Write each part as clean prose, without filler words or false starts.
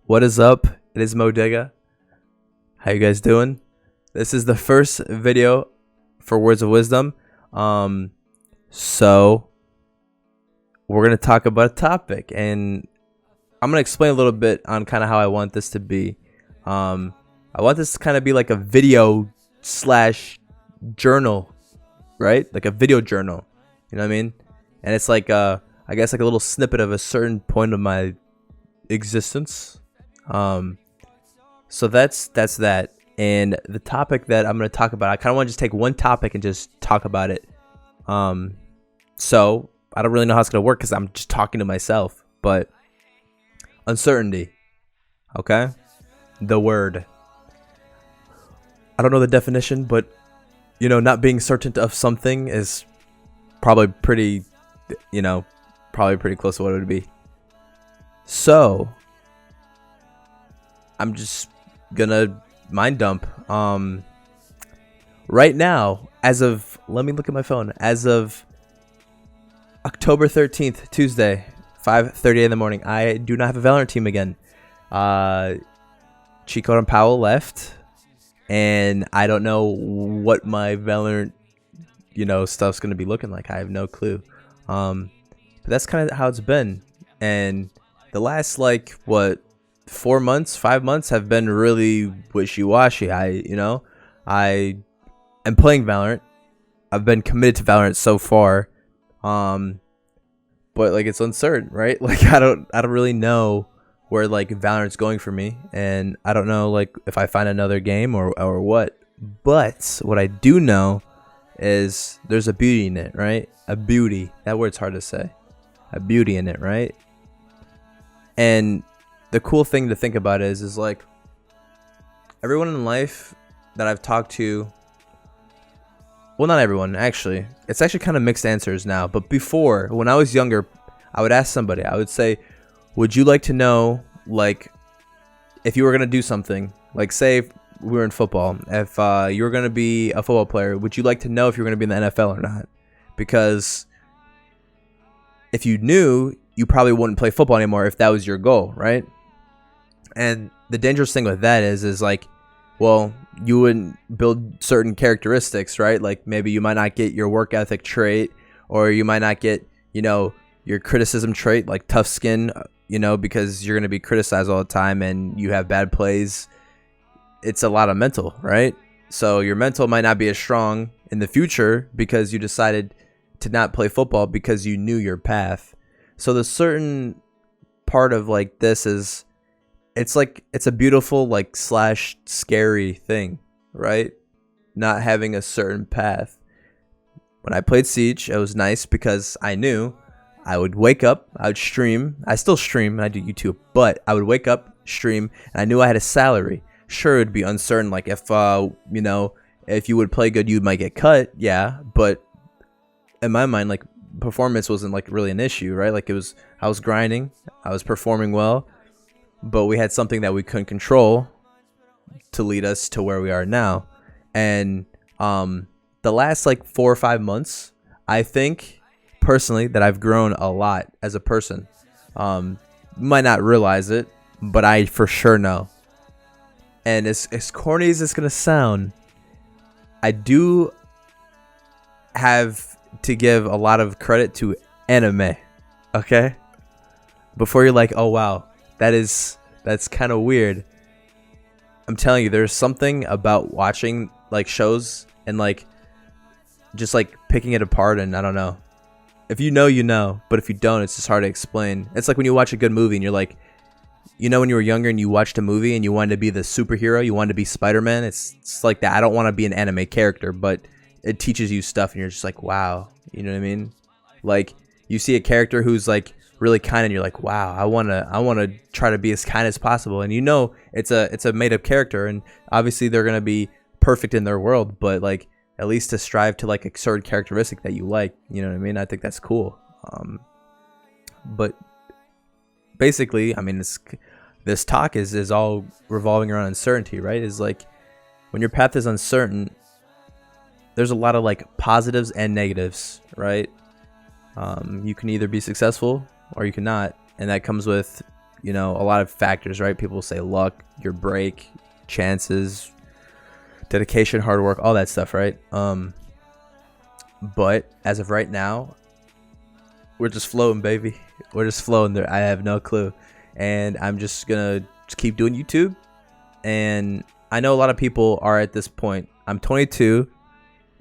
What is up? It is Modega. How you guys doing? This is the first video for Words of Wisdom. So we're gonna talk about a topic, and I'm gonna explain a little bit on kind of how I want this to be. I want this to kind of be like a video slash journal, right? Like a video journal. You know what I mean? And it's like I guess like a little snippet of a certain point of my existence. So that's that. And the topic that I'm going to talk about, I kind of want to just take one topic and just talk about it. So I don't really know how it's going to work because I'm just talking to myself, but uncertainty. Okay. The word. I don't know the definition, but you know, not being certain of something is probably pretty, probably pretty close to what it would be. So I'm just gonna mind dump. Right now, let me look at my phone. As of October 13th, Tuesday, 5:30 in the morning, I do not have a Valorant team again. Chico and Powell left, and I don't know what my Valorant, stuff's gonna be looking like. I have no clue. But that's kind of how it's been, and the last 5 months have been really wishy-washy. I am playing Valorant. I've been committed to Valorant so far. But it's uncertain, right? I don't really know where Valorant's going for me, and I don't know if I find another game or what. But what I do know is there's a beauty in it, right? A beauty. That word's hard to say. A beauty in it, right? And the cool thing to think about is everyone in life that I've talked to, well, not everyone, actually. It's actually kind of mixed answers now. But before, when I was younger, I would ask somebody, I would say, would you like to know, if you were going to do something, say if we were in football, if you were going to be a football player, would you like to know if you're going to be in the NFL or not? Because if you knew, you probably wouldn't play football anymore if that was your goal, right? And the dangerous thing with that is well, you wouldn't build certain characteristics, right? Maybe you might not get your work ethic trait, or you might not get, your criticism trait, like tough skin, because you're going to be criticized all the time and you have bad plays. It's a lot of mental, right? So your mental might not be as strong in the future because you decided to not play football because you knew your path. So the certain part of this is, it's a beautiful slash scary thing, right? Not having a certain path. When I played Siege, it was nice because I knew I would wake up, I would stream. I still stream and I do YouTube, but I would wake up, stream, and I knew I had a salary. Sure, it would be uncertain, if you would play good, you might get cut, yeah, but in my mind, performance wasn't really an issue, right? I was grinding, I was performing well, but we had something that we couldn't control to lead us to where we are now. And the last 4 or 5 months, I think personally that I've grown a lot as a person. Might not realize it, but I for sure know. And as corny as it's gonna sound, I do have to give a lot of credit to anime. Okay, before you're like, oh wow, that's kind of weird. I'm telling you, there's something about watching shows and just picking it apart, and I don't know. If you know, you know, but if you don't, it's just hard to explain. It's like when you watch a good movie and you're when you were younger and you watched a movie and you wanted to be the superhero, you wanted to be Spider-Man. It's like that. I don't want to be an anime character, but it teaches you stuff and you're just wow, you know what I mean? You see a character who's really kind, and you're wow, I want to try to be as kind as possible. And it's a made up character, and obviously they're going to be perfect in their world, but at least to strive to a certain characteristic that you you know what I mean? I think that's cool. But basically, I mean, this talk is all revolving around uncertainty, right? Is when your path is uncertain, there's a lot of positives and negatives, right? You can either be successful or you cannot, and that comes with you know, a lot of factors, right? People say luck, your break, chances, dedication, hard work, all that stuff, right? But as of right now, we're just flowing, baby. We're just flowing there. I have no clue. And I'm just gonna just keep doing YouTube. And I know a lot of people are at this point. I'm 22,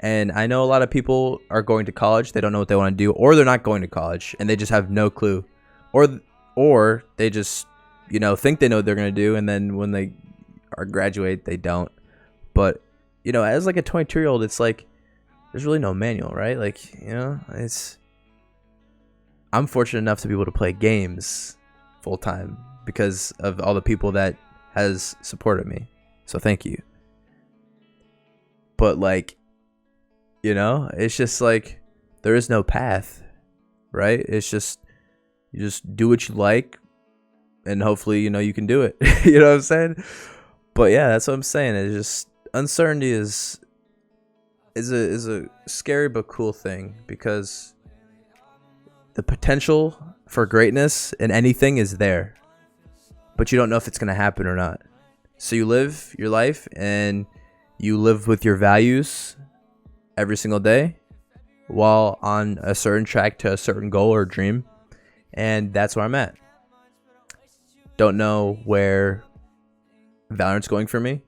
and I know a lot of people are going to college. They don't know what they want to do, or they're not going to college, and they just have no clue, or they just, you know, think they know what they're gonna do, and then when they are graduate, they don't. But you know, as like a 22-year-old, it's like there's really no manual, right? Like, you know, I'm fortunate enough to be able to play games full time because of all the people that has supported me. So thank you. But like, you know, it's just like there is no path, right? It's just you just do what you like, and hopefully, you know, you can do it. You know what I'm saying? But yeah, that's what I'm saying. It's just uncertainty is a scary but cool thing, because the potential for greatness in anything is there, but you don't know if it's going to happen or not. So you live your life and you live with your values every single day while on a certain track to a certain goal or dream. And that's where I'm at. Don't know where Valorant's going for me.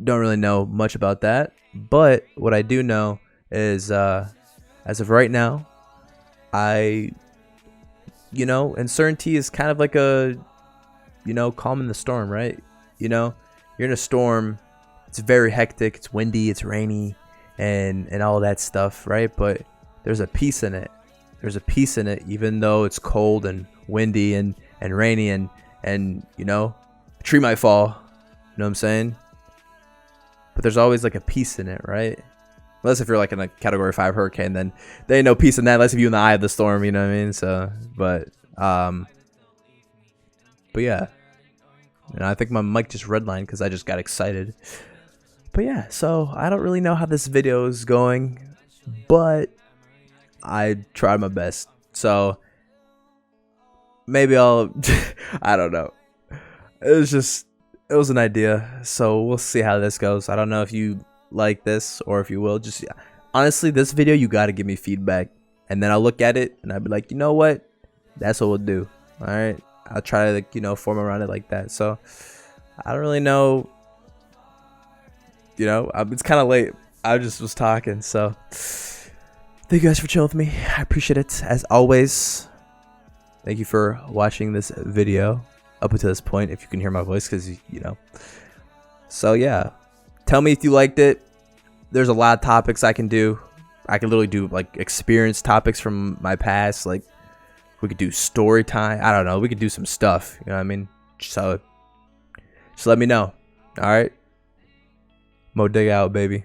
Don't really know much about that. But what I do know is, as of right now, you know, uncertainty is kind of like a, you know, calm in the storm, right? You know, you're in a storm, it's very hectic, it's windy, it's rainy, and all that stuff, right? But there's a peace in it. There's a peace in it, even though it's cold and windy and rainy and you know, a tree might fall, you know what I'm saying? But there's always like a peace in it, right? Unless if you're like in a category 5 hurricane, then there ain't no peace in that unless if you're in the eye of the storm, you know what I mean? So, but yeah. And I think my mic just redlined because I just got excited. But yeah, so I don't really know how this video is going, but I tried my best. So maybe I'll, I don't know. It was an idea. So we'll see how this goes. I don't know if you like this or if you will. Just honestly, this video, you got to give me feedback, and then I'll look at it and I'll be like, you know what? That's what we'll do. All right. I'll try to, like, you know, form around it like that. So I don't really know. You know, it's kind of late. I just was talking. So thank you guys for chilling with me. I appreciate it as always. Thank you for watching this video up until this point, if you can hear my voice, because, you know. So yeah, tell me if you liked it. There's a lot of topics I can do. I can literally do like experience topics from my past. Like, we could do story time. I don't know. We could do some stuff. You know what I mean? So just let me know. All right. Mo dig out, baby.